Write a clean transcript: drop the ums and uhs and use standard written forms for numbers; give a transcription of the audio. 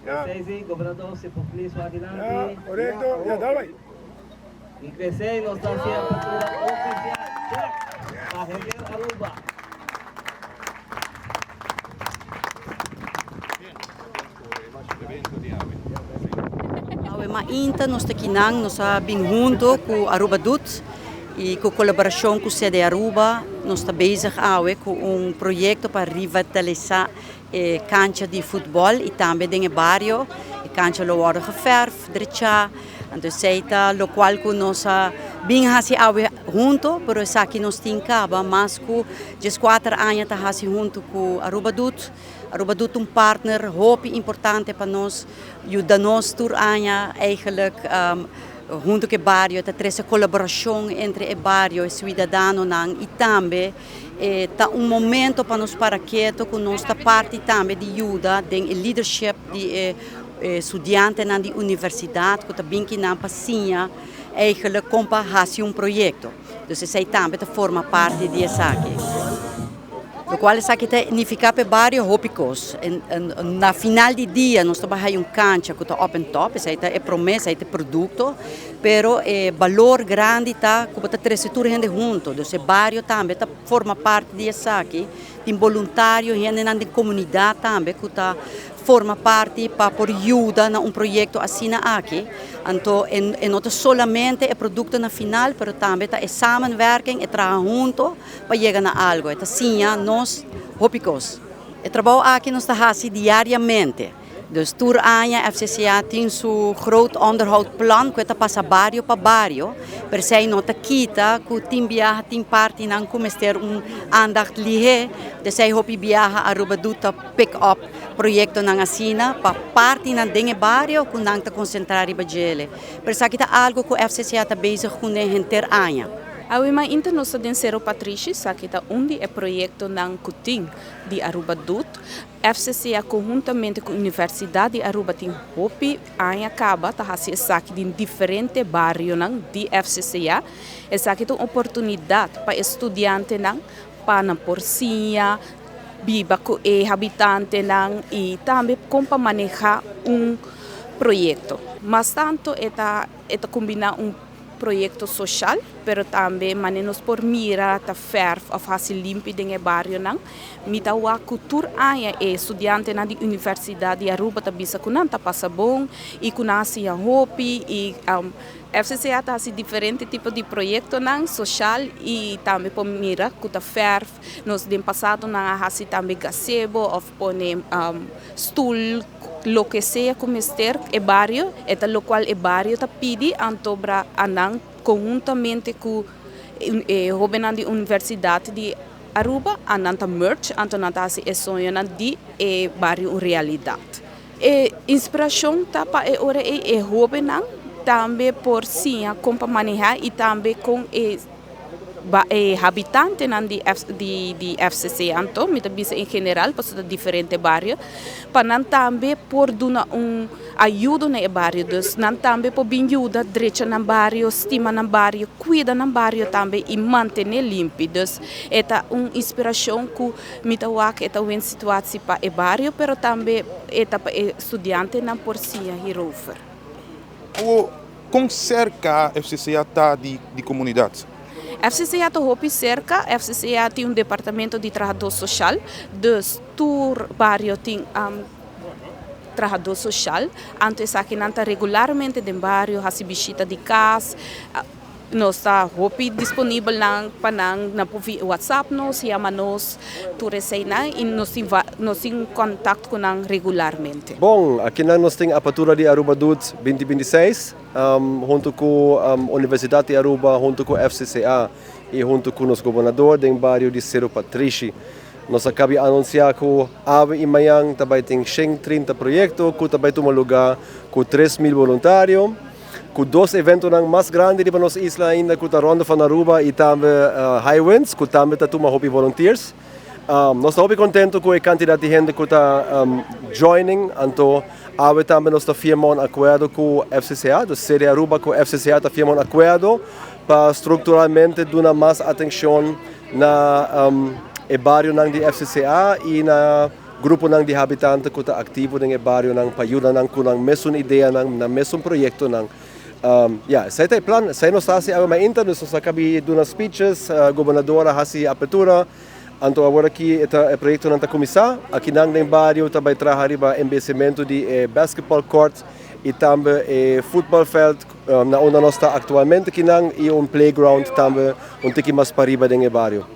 Crescei, governador, se por feliz adelante. Correcto, ya, dale, vai. E crescei, nós estamos aqui a cultura oficial. Check. A região Aruba. Awe mainta nós aqui nós bem junto com Aruba Dut e com colaboração com o CD Aruba nós está bezig com projeto para revitalizar cancha de futebol e também em bairro e cancha lo worden geverfd direita então seita lo qual que nós bem hasi awe junto pero essa aqui nós tincaba mas com 4 anos tá hasi junto com Aruba Dut partner hoop importante para nós ajuda nós tur anya eigenlijk junto com o bairro tá essa colaboração entre o bairro e cidadão nang e também tá momento para nós para quieto com nossa parte também de ajuda de leadership de estudante na universidade que tá bem que na passinha eigenlijk compa hasi projeto dus zij também tá forma parte disso aqui. O qual essa aqui significa para vários hópicos. Na final do dia, nós trabalhamos cancha que está open top, essa é promessa, esse é produto, pero valor grande está que está três setores junto. Então, vários também forma parte disso aqui, tem voluntário e na comunidade também que está forma parte para por ajuda na projeto assim aqui. Então, não é somente o produto na final, mas também é samenwerking e trabalho junto para chegar a algo. É assim, nós, hópicos. O trabalho aqui nós fazemos diariamente. Dus toer Anja FCCA tem seu groot onderhoudplan que está passa barrio para barrio. Per se nota kita que tem viaja tem parte não começar aandacht lihe. De sei hopi viaja Aruba Duta pick up proyecto nang asina pa parte ng dinge barrio kung nang ta concentrar iba jele. Per sa kita algo que FCCA tá bezig com enter Anja. A Wima Internosa den Zero Patrici sakita undi é projeto ng Kuting de Aruba Dut. FCCA conjuntamente com a Universidade de Aruba tem hopi anya acaba tá hasi saki de diferente barrio ng de FCCA. É sakita oportunidade para estudante ng porcinha biba ko habitante ng e também como manejar projeto. Mas tanto eta combina projeto social, pero também manenos por mira ta verf of hasi limpi dinge barrio nang mitawa kultur aya estudante na di Universidade de Aruba ta bisa kunan ta pasabong e kunasi ang hopi e FCCA ta hasi diferente tipo de projeto nang social e também por mira kuta verf nos din passado na hasi também gazebo of pone stool lo que sea como ester e barrio eta lo qual e barrio ta pidi antobra anang conjuntamente com joven de Universidade de Aruba ananta merch antonanta se sonho na di e barrio realidade e inspiração ta pa e ora e joven também por sim com pa manejar e também com habitante de FCC anto mita bisa em geral para diferente barrio para também por duna ajuda no barrio dus nan também por bem ajuda direita no barrio estima no barrio cuida no barrio também e manter limpo dus eta inspiração que mita wak eta uma situação para o barrio pero também eta para estudante na porcia hirover o com cerca FCC está de comunidade. FCCA tem hopi cerca, FCCA tem departamento de trabalho social, dus tour barrio tem trabalho social, antes aqui nanta regularmente de barrio, hasi visita de casa, nós está hopi disponível na WhatsApp nós, chama nós, tu receina e nós em contato com nós regularmente. Bom, aqui nós temos a apertura de Aruba Dut 2026, junto com a Universidade de Aruba, junto com a FCCA e junto com o nosso governador do bairro de Zero Patrici. Nós acabamos de anunciar que ave e manhã também tem 130 projetos, que também tem um lugar com 3.000 voluntários. Com 2 eventos mais grandes de nossa isla ainda, com a Ronda van Aruba e também Highwinds, que também está uma hobby volunteers. Nós estamos muito contentes com a quantidade de gente que está joining, então também nós estamos firmando um acordo com a FCCA, do CD Aruba com a FCCA está firmando um acordo para estruturalmente dar mais atenção na bairro da FCCA e na grupo ng di habitante ko ta aktibo ng baryo ng payuda ng kunang mesong ideya ng na mesong proyekto ng sa ito plan sa ino sa si mainta no sa kabi duna speeches gobernadora hasi apertura anto agora aqui ita proyekto ng ta komisa akinang ng baryo tabay trahariba investimento de basketball court e também football field na una nós está atualmente kinang e playground também onde que mais pariba ng baryo.